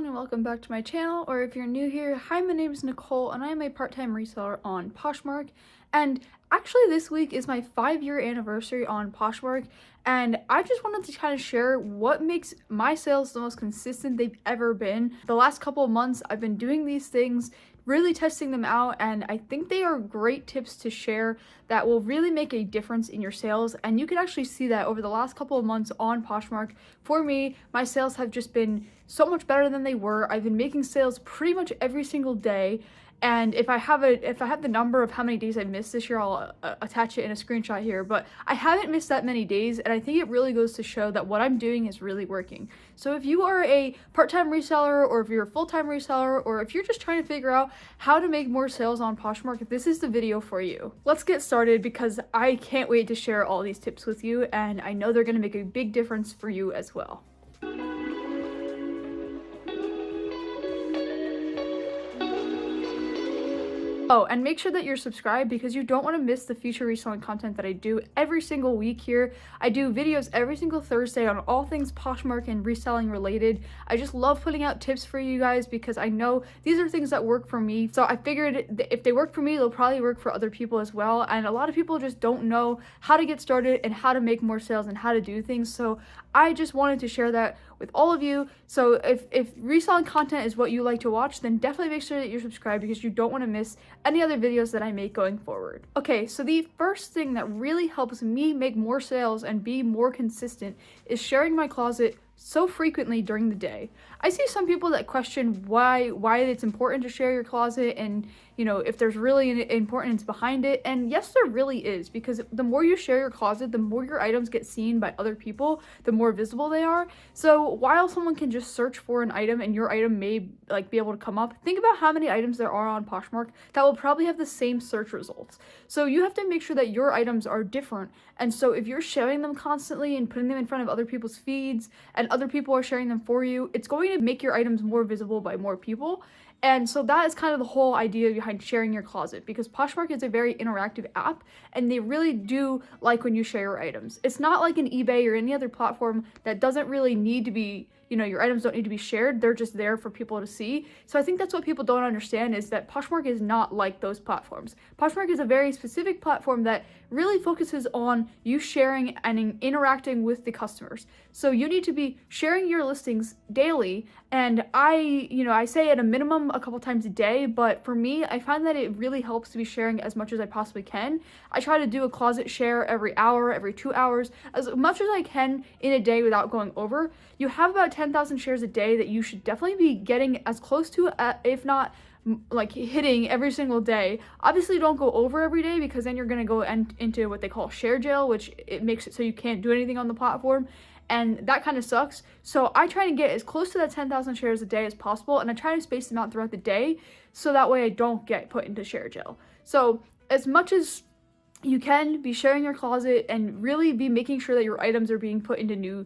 everyone, and welcome back to my channel, or if you're new here, hi, my name is Nicole and I am a part-time reseller on Poshmark. And actually this week is my 5-year anniversary on Poshmark, and I just wanted to kind of share what makes my sales the most consistent they've ever been. The last couple of months I've been doing these things, really testing them out, and I think they are great tips to share that will really make a difference in your sales. And you can actually see that over the last couple of months on Poshmark. For me, my sales have just been so much better than they were. I've been making sales pretty much every single day. And if I have the number of how many days I missed this year, I'll attach it in a screenshot here, but I haven't missed that many days, and I think it really goes to show that what I'm doing is really working. So if you are a part-time reseller, or if you're a full-time reseller, or if you're just trying to figure out how to make more sales on Poshmark, this is the video for you. Let's get started because I can't wait to share all these tips with you, and I know they're going to make a big difference for you as well. Oh, and make sure that you're subscribed because you don't want to miss the future reselling content that I do every single week here. I do videos every single Thursday on all things Poshmark and reselling related. I just love putting out tips for you guys because I know these are things that work for me. So I figured if they work for me, they'll probably work for other people as well. And a lot of people just don't know how to get started and how to make more sales and how to do things. So I just wanted to share that with all of you. So if reselling content is what you like to watch, then definitely make sure that you're subscribed because you don't want to miss any other videos that I make going forward. Okay, so the first thing that really helps me make more sales and be more consistent is sharing my closet so frequently during the day. I see some people that question why it's important to share your closet, and you know, if there's really an importance behind it. And yes, there really is, because the more you share your closet, the more your items get seen by other people, the more visible they are. So while someone can just search for an item and your item may be able to come up, think about how many items there are on Poshmark that will probably have the same search results. So you have to make sure that your items are different. And so if you're sharing them constantly and putting them in front of other people's feeds and other people are sharing them for you, it's going to make your items more visible by more people. And so that is kind of the whole idea behind sharing your closet, because Poshmark is a very interactive app and they really do like when you share your items. It's not like an eBay or any other platform that doesn't really need to be, you know, your items don't need to be shared. They're just there for people to see. So I think that's what people don't understand, is that Poshmark is not like those platforms. Poshmark is a very specific platform that really focuses on you sharing and interacting with the customers. So you need to be sharing your listings daily. And I say at a minimum a couple times a day, but for me, I find that it really helps to be sharing as much as I possibly can. I try to do a closet share every hour, every 2 hours, as much as I can in a day without going over. You have about 10,000 shares a day that you should definitely be getting as close to, if not like hitting every single day. Obviously don't go over every day, because then you're going to go into what they call share jail, which it makes it so you can't do anything on the platform, and that kind of sucks. So I try to get as close to that 10,000 shares a day as possible, and I try to space them out throughout the day so that way I don't get put into share jail. So as much as you can be sharing your closet and really be making sure that your items are being put into new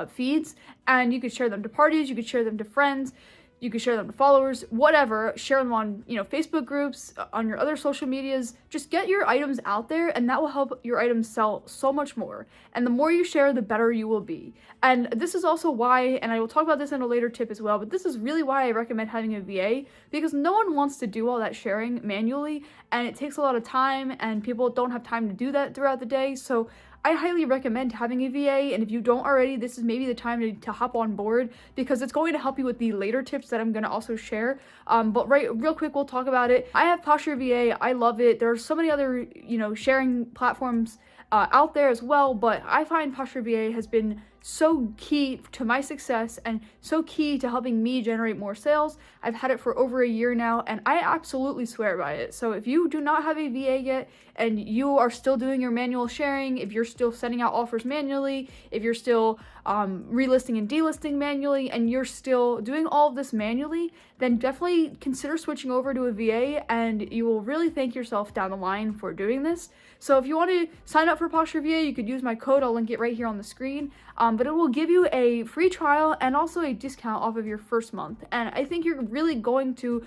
feeds, and you could share them to parties, you could share them to friends, you can share them to followers, whatever. Share them on, Facebook groups, on your other social medias. Just get your items out there, and that will help your items sell so much more. And the more you share, the better you will be. And this is also why, and I will talk about this in a later tip as well, but this is really why I recommend having a VA, because no one wants to do all that sharing manually, and it takes a lot of time, and people don't have time to do that throughout the day. So I highly recommend having a VA, and if you don't already, this is maybe the time to hop on board, because it's going to help you with the later tips that I'm going to also share. But real quick, we'll talk about it. I have Posture VA. I love it. There are so many other, sharing platforms out there as well, but I find Posture VA has been so key to my success and so key to helping me generate more sales. I've had it for over a year now, and I absolutely swear by it. So if you do not have a VA yet and you are still doing your manual sharing, if you're still sending out offers manually, if you're still relisting and delisting manually, and you're still doing all of this manually, then definitely consider switching over to a VA, and you will really thank yourself down the line for doing this. So if you want to sign up for Posture VA, you could use my code. I'll link it right here on the screen. but it will give you a free trial and also a discount off of your first month. And I think you're really going to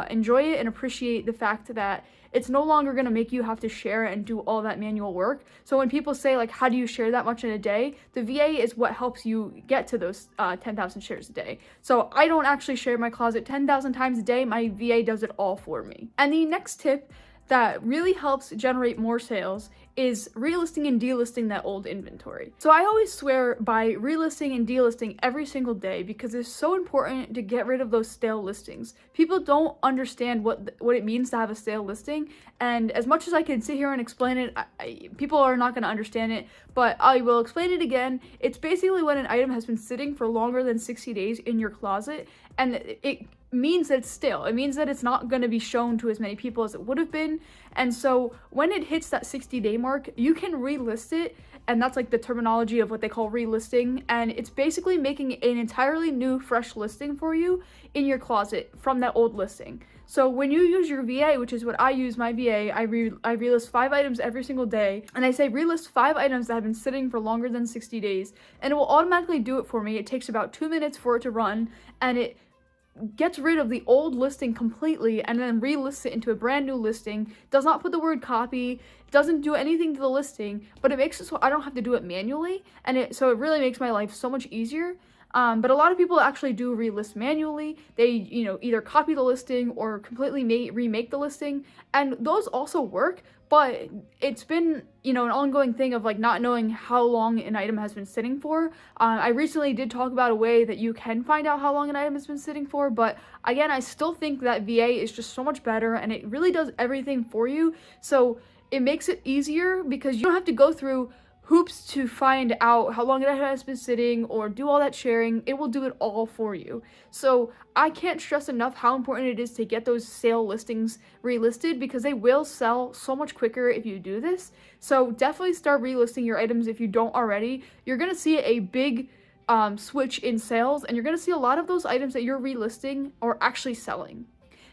enjoy it and appreciate the fact that it's no longer going to make you have to share and do all that manual work. So when people say, like, how do you share that much in a day? The VA is what helps you get to those 10,000 shares a day. So I don't actually share my closet 10,000 times a day. My VA does it all for me. And the next tip that really helps generate more sales is relisting and delisting that old inventory. So I always swear by relisting and delisting every single day because it's so important to get rid of those stale listings. People don't understand what it means to have a stale listing, and as much as I can sit here and explain it, people are not going to understand it, but I will explain it again. It's basically when an item has been sitting for longer than 60 days in your closet, and it means that it's stale. It means that it's not going to be shown to as many people as it would have been. And so when it hits that 60-day mark, you can relist it, and that's like the terminology of what they call relisting, and it's basically making an entirely new fresh listing for you in your closet from that old listing. So when you use your VA, which is what I use my VA, I relist 5 items every single day, and I say relist 5 items that have been sitting for longer than 60 days, and it will automatically do it for me. It takes about 2 minutes for it to run, and it gets rid of the old listing completely and then relists it into a brand new listing. Does not put the word copy, doesn't do anything to the listing, but it makes it so I don't have to do it manually, and so it really makes my life so much easier. But a lot of people actually do relist manually. They, either copy the listing or completely remake the listing, and those also work. But it's been, an ongoing thing of like not knowing how long an item has been sitting for. I recently did talk about a way that you can find out how long an item has been sitting for, but again, I still think that VA is just so much better, and it really does everything for you. So it makes it easier because you don't have to go through hoops to find out how long it has been sitting or do all that sharing. It will do it all for you. So I can't stress enough how important it is to get those sale listings relisted because they will sell so much quicker if you do this. So definitely start relisting your items if you don't already. You're going to see a big switch in sales, and you're going to see a lot of those items that you're relisting are actually selling.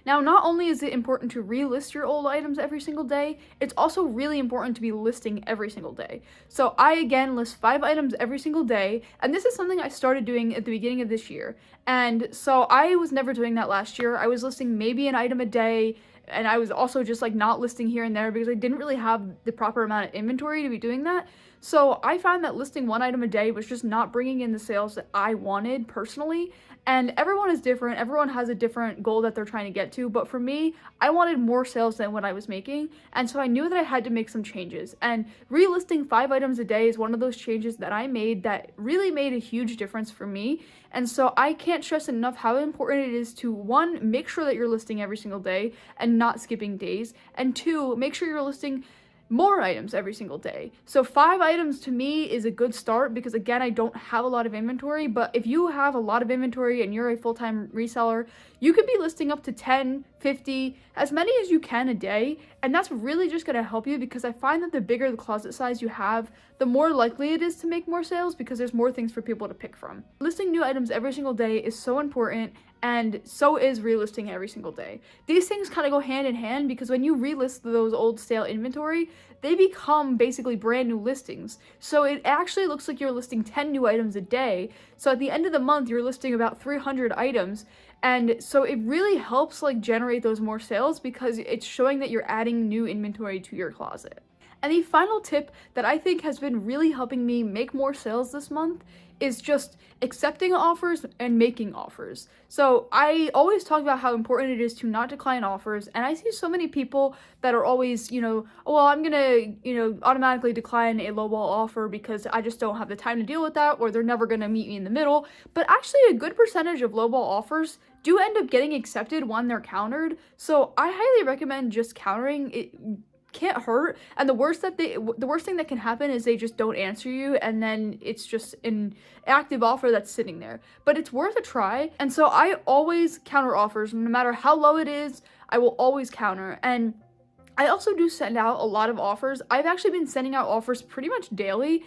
Now, not only is it important to relist your old items every single day, it's also really important to be listing every single day. So I, again, list 5 items every single day, and this is something I started doing at the beginning of this year. And so I was never doing that last year. I was listing maybe an item a day, and I was also just like not listing here and there because I didn't really have the proper amount of inventory to be doing that. So I found that listing 1 item a day was just not bringing in the sales that I wanted personally. And everyone is different. Everyone has a different goal that they're trying to get to. But for me, I wanted more sales than what I was making. And so I knew that I had to make some changes. And relisting 5 items a day is one of those changes that I made that really made a huge difference for me. And so I can't stress enough how important it is to, 1, make sure that you're listing every single day and not skipping days. And 2, make sure you're listing more items every single day. So 5 items to me is a good start because, again, I don't have a lot of inventory, but if you have a lot of inventory and you're a full-time reseller, you could be listing up to 10, 50, as many as you can a day, and that's really just going to help you because I find that the bigger the closet size you have, the more likely it is to make more sales because there's more things for people to pick from. Listing new items every single day is so important, and so is relisting every single day. These things kind of go hand in hand because when you relist those old stale inventory, they become basically brand new listings. So it actually looks like you're listing 10 new items a day. So at the end of the month, you're listing about 300 items. And so it really helps like generate those more sales because it's showing that you're adding new inventory to your closet. And the final tip that I think has been really helping me make more sales this month is just accepting offers and making offers. So I always talk about how important it is to not decline offers, and I see so many people that are always, oh, well, I'm gonna, automatically decline a lowball offer because I just don't have the time to deal with that, or they're never gonna meet me in the middle. But actually a good percentage of lowball offers do end up getting accepted when they're countered. So I highly recommend just countering it. Can't hurt, and the worst thing that can happen is they just don't answer you, and then it's just an active offer that's sitting there. But it's worth a try, and so I always counter offers. No matter how low it is, I will always counter. And I also do send out a lot of offers. I've actually been sending out offers pretty much daily.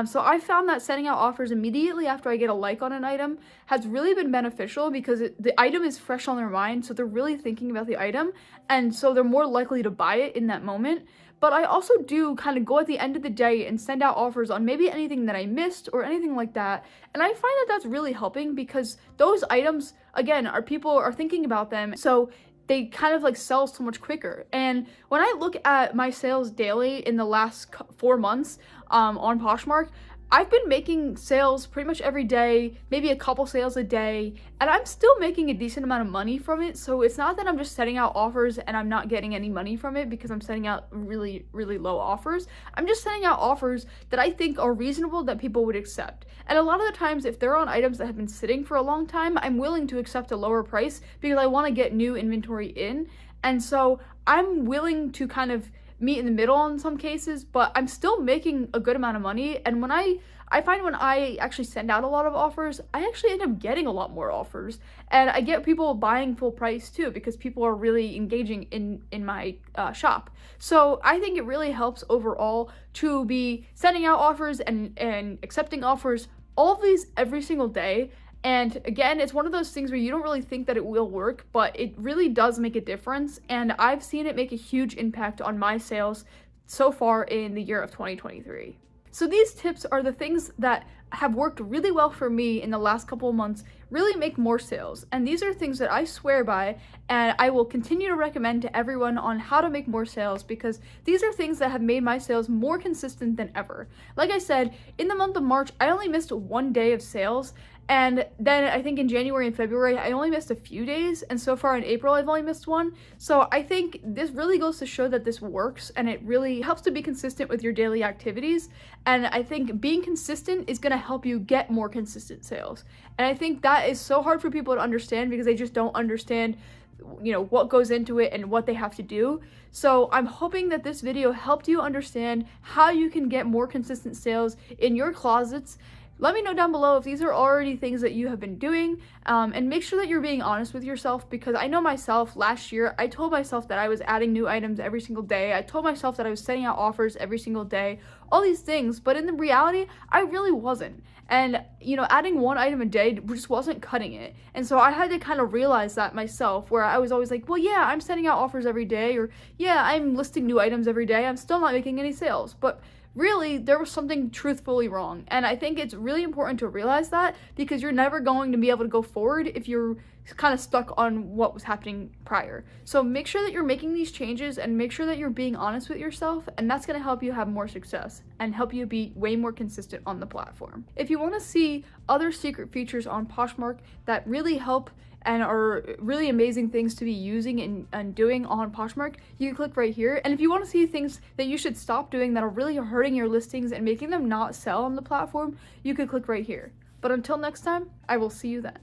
So I found that sending out offers immediately after I get a like on an item has really been beneficial because the item is fresh on their mind, so they're really thinking about the item, and so they're more likely to buy it in that moment. But I also do kind of go at the end of the day and send out offers on maybe anything that I missed or anything like that. And I find that that's really helping because those items, again, are people are thinking about them. So they kind of like sell so much quicker. And when I look at my sales daily in the last 4 months on Poshmark, I've been making sales pretty much every day, maybe a couple sales a day, and I'm still making a decent amount of money from it. So it's not that I'm just setting out offers and I'm not getting any money from it because I'm setting out really, really low offers. I'm just setting out offers that I think are reasonable that people would accept. And a lot of the times, if they're on items that have been sitting for a long time, I'm willing to accept a lower price because I want to get new inventory in. And so I'm willing to kind of meet in the middle in some cases, but I'm still making a good amount of money. And when I find when I actually send out a lot of offers, I actually end up getting a lot more offers, and I get people buying full price too because people are really engaging in my shop. So I think it really helps overall to be sending out offers and accepting offers, all of these every single day. And again, it's one of those things where you don't really think that it will work, but it really does make a difference. And I've seen it make a huge impact on my sales so far in the year of 2023. So these tips are the things that have worked really well for me in the last couple of months, really make more sales. And these are things that I swear by, and I will continue to recommend to everyone on how to make more sales because these are things that have made my sales more consistent than ever. Like I said, in the month of March, I only missed 1 day of sales. And then I think in January and February, I only missed a few days. And so far in April, I've only missed 1. So I think this really goes to show that this works and it really helps to be consistent with your daily activities. And I think being consistent is going to help you get more consistent sales. And I think that is so hard for people to understand because they just don't understand, you know, what goes into it and what they have to do. So I'm hoping that this video helped you understand how you can get more consistent sales in your closets. Let me know down below if these are already things that you have been doing, and make sure that you're being honest with yourself because I know myself last year, I told myself that I was adding new items every single day. I told myself that I was sending out offers every single day, all these things, but in the reality, I really wasn't. And, you know, adding 1 item a day just wasn't cutting it. And so I had to kind of realize that myself, where I was always like, well, yeah, I'm sending out offers every day, or yeah, I'm listing new items every day. I'm still not making any sales. But really, there was something truthfully wrong. And I think it's really important to realize that because you're never going to be able to go forward if you're kind of stuck on what was happening prior. So make sure that you're making these changes and make sure that you're being honest with yourself, and that's going to help you have more success and help you be way more consistent on the platform. If you want to see other secret features on Poshmark that really help and are really amazing things to be using and doing on Poshmark, you can click right here. And if you want to see things that you should stop doing that are really hurting your listings and making them not sell on the platform, you could click right here. But until next time, I will see you then.